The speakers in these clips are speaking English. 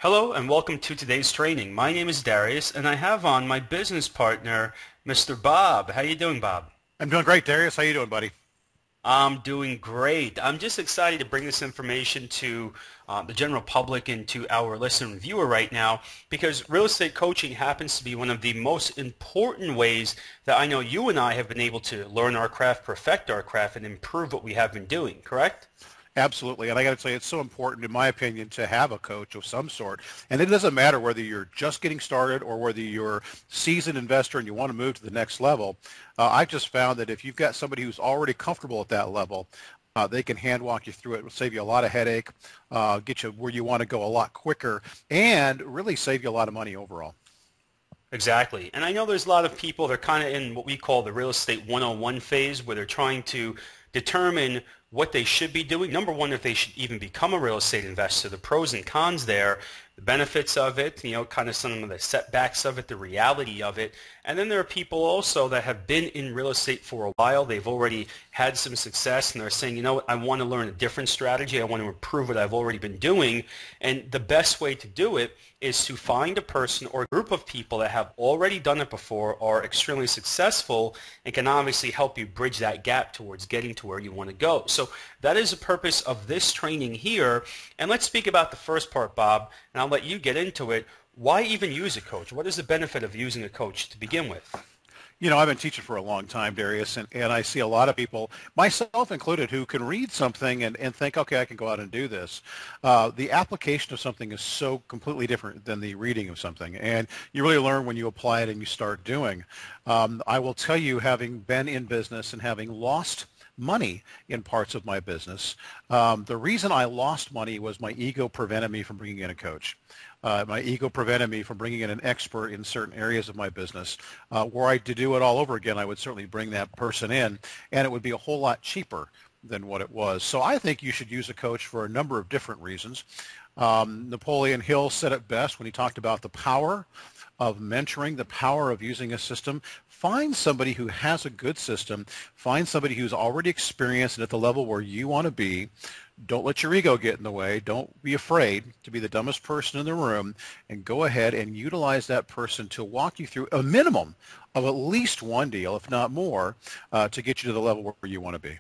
Hello and welcome to today's training. My name is Darius and I have on my business partner, Mr. Bob. How you doing, Bob? I'm doing great, Darius. How you doing, buddy? I'm doing great. I'm just excited to bring this information to the general public and to our listener and viewer right now because real estate coaching happens to be one of the most important ways that I know you and I have been able to learn our craft, perfect our craft, and improve what we have been doing, correct? Absolutely. And I got to tell you, it's so important, in my opinion, to have a coach of some sort. And it doesn't matter whether you're just getting started or whether you're a seasoned investor and you want to move to the next level. I've just found that if you've got somebody who's already comfortable at that level, they can hand walk you through it. It'll save you a lot of headache, get you where you want to go a lot quicker, and really save you a lot of money overall. Exactly. And I know there's a lot of people that are kind of in what we call the real estate 101 phase where they're trying to determine what they should be doing. Number one, if they should even become a real estate investor, the pros and cons there, the benefits of it, kind of some of the setbacks of it, the reality of it. And then there are people also that have been in real estate for a while. They've already had some success and they're saying, you know what, I want to learn a different strategy. I want to improve what I've already been doing. And the best way to do it is to find a person or a group of people that have already done it before, are extremely successful, and can obviously help you bridge that gap towards getting to where you want to go. So that is the purpose of this training here. And let's speak about the first part, Bob, and I'll let you get into it. Why even use a coach? What is the benefit of using a coach to begin with? I've been teaching for a long time, Darius, and I see a lot of people, myself included, who can read something and think, okay, I can go out and do this. The application of something is so completely different than the reading of something, and you really learn when you apply it and you start doing. I will tell you, having been in business and having lost money in parts of my business, the reason I lost money was my ego prevented me from bringing in a coach. My ego prevented me from bringing in an expert in certain areas of my business. Were I to do it all over again, I would certainly bring that person in, and it would be a whole lot cheaper than what it was. So I think you should use a coach for a number of different reasons. Napoleon Hill said it best when he talked about the power of mentoring, the power of using a system. Find somebody who has a good system. Find somebody who's already experienced and at the level where you want to be. Don't let your ego get in the way. Don't be afraid to be the dumbest person in the room, and go ahead and utilize that person to walk you through a minimum of at least one deal, if not more, to get you to the level where you want to be.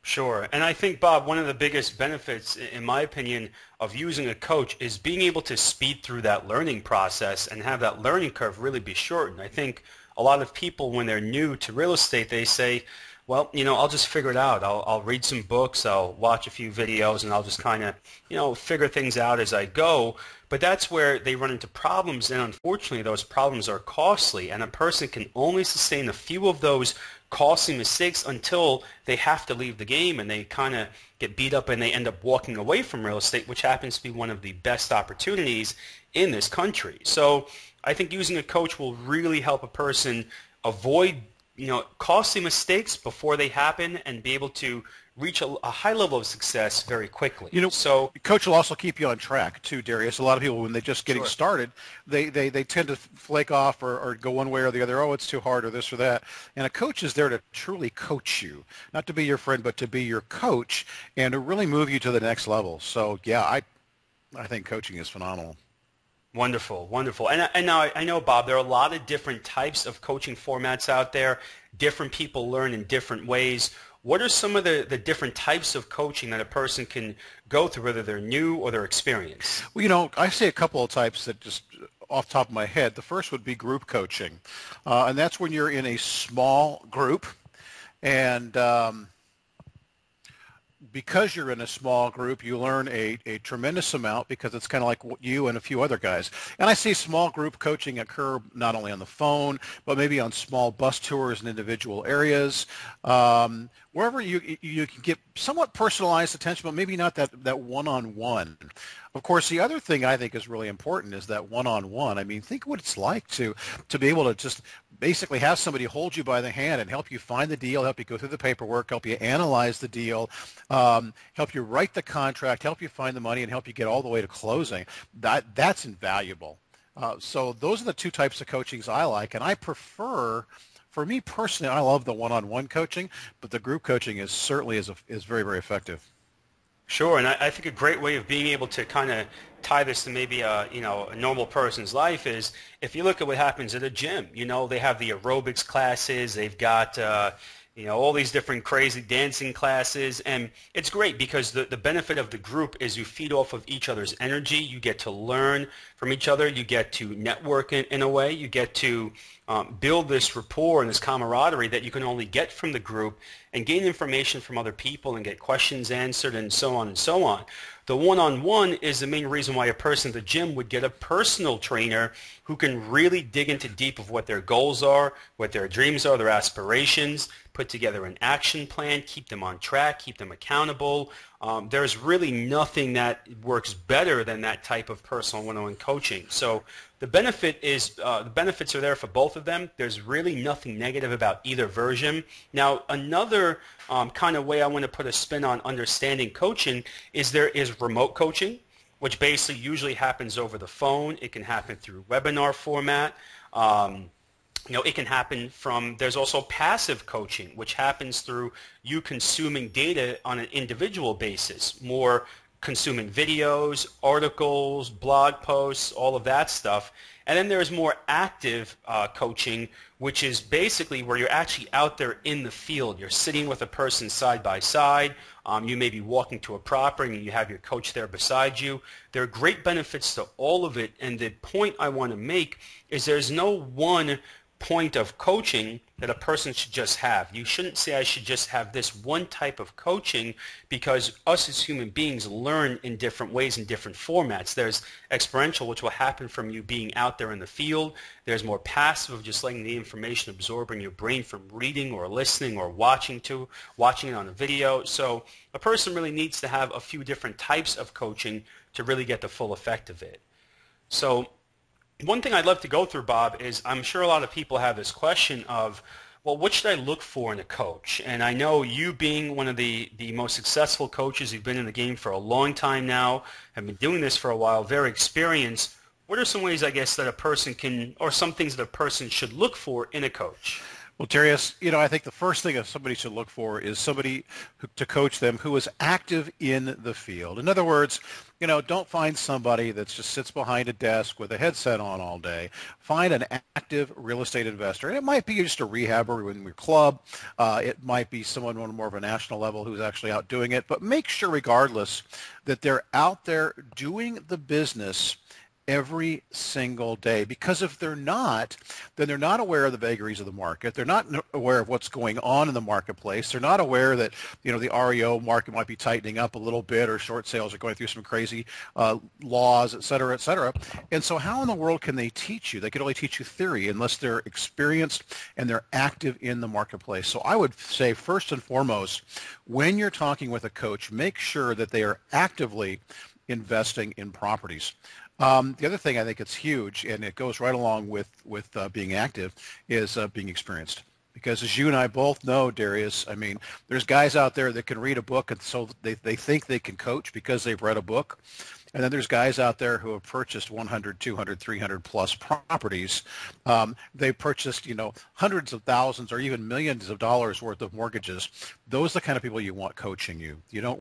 Sure. And I think, Bob, one of the biggest benefits, in my opinion, of using a coach is being able to speed through that learning process and have that learning curve really be shortened. I think a lot of people, when they're new to real estate, they say, well, I'll just figure it out. I'll read some books, I'll watch a few videos, and I'll just kind of, figure things out as I go. But that's where they run into problems, and unfortunately, those problems are costly, and a person can only sustain a few of those costly mistakes until they have to leave the game and they kind of get beat up and they end up walking away from real estate, which happens to be one of the best opportunities in this country. So I think using a coach will really help a person avoid costly mistakes before they happen and be able to reach a high level of success very quickly. So, Coach will also keep you on track too, Darius. A lot of people, when they're just getting sure. started, they tend to flake off or go one way or the other. Oh, it's too hard or this or that. And a coach is there to truly coach you, not to be your friend, but to be your coach and to really move you to the next level. So, yeah, I think coaching is phenomenal. Wonderful, wonderful. And now I know, Bob, there are a lot of different types of coaching formats out there. Different people learn in different ways. What are some of the different types of coaching that a person can go through, whether they're new or they're experienced? Well, I see a couple of types that just off the top of my head. The first would be group coaching, and that's when you're in a small group, and because you're in a small group, you learn a tremendous amount because it's kind of like you and a few other guys. And I see small group coaching occur not only on the phone, but maybe on small bus tours in individual areas, wherever you can get somewhat personalized attention, but maybe not that one-on-one. Of course, the other thing I think is really important is that one-on-one. I mean, think what it's like to be able to just basically have somebody hold you by the hand and help you find the deal, help you go through the paperwork, help you analyze the deal, help you write the contract, help you find the money, and help you get all the way to closing. That's invaluable. So those are the two types of coachings I like, and I prefer. For me personally, I love the one-on-one coaching, but the group coaching is certainly is very, very effective. Sure, and I think a great way of being able to kind of tie this to maybe a normal person's life is if you look at what happens at a gym. They have the aerobics classes, they've got all these different crazy dancing classes, and it's great because the benefit of the group is you feed off of each other's energy. You get to learn from each other. You get to network in a way. You get to build this rapport and this camaraderie that you can only get from the group and gain information from other people and get questions answered and so on and so on. The one-on-one is the main reason why a person at the gym would get a personal trainer who can really dig into deep of what their goals are, what their dreams are, their aspirations, put together an action plan, keep them on track, keep them accountable. There's really nothing that works better than that type of personal one-on-one coaching. So the benefits are there for both of them. There's really nothing negative about either version. Now, another kind of way I want to put a spin on understanding coaching is there is remote coaching, which basically usually happens over the phone. It can happen through webinar format. It can happen there's also passive coaching, which happens through you consuming data on an individual basis, more consuming videos, articles, blog posts, all of that stuff. And then there's more active coaching, which is basically where you're actually out there in the field. You're sitting with a person side by side. You may be walking to a property and you have your coach there beside you. There are great benefits to all of it. And the point I want to make is there's no one point of coaching that a person should just have. You shouldn't say I should just have this one type of coaching, because us as human beings learn in different ways in different formats. There's experiential, which will happen from you being out there in the field. There's more passive, of just letting the information absorb in your brain from reading or listening or watching it on a video. So a person really needs to have a few different types of coaching to really get the full effect of it. So one thing I'd love to go through, Bob, is I'm sure a lot of people have this question of, well, what should I look for in a coach? And I know you being one of the most successful coaches, you've been in the game for a long time now, have been doing this for a while, very experienced. What are some ways, I guess, that a person can, or some things that a person should look for in a coach? Well, Darius, I think the first thing that somebody should look for is somebody to coach them who is active in the field. In other words, don't find somebody that just sits behind a desk with a headset on all day. Find an active real estate investor. And it might be just a rehabber in your club. It might be someone on more of a national level who's actually out doing it. But make sure, regardless, that they're out there doing the business every single day, because if they're not, then they're not aware of the vagaries of the market. They're not aware of what's going on in the marketplace. They're not aware that the REO market might be tightening up a little bit, or short sales are going through some crazy laws, et cetera, et cetera. And so how in the world can they teach you? They can only teach you theory unless they're experienced and they're active in the marketplace. So I would say, first and foremost, when you're talking with a coach, make sure that they are actively investing in properties. The other thing I think it's huge, and it goes right along with being active, is being experienced. Because as you and I both know, Darius, I mean, there's guys out there that can read a book, and so they think they can coach because they've read a book. And then there's guys out there who have purchased 100, 200, 300 plus properties. They've purchased, hundreds of thousands or even millions of dollars worth of mortgages. Those are the kind of people you want coaching you. You don't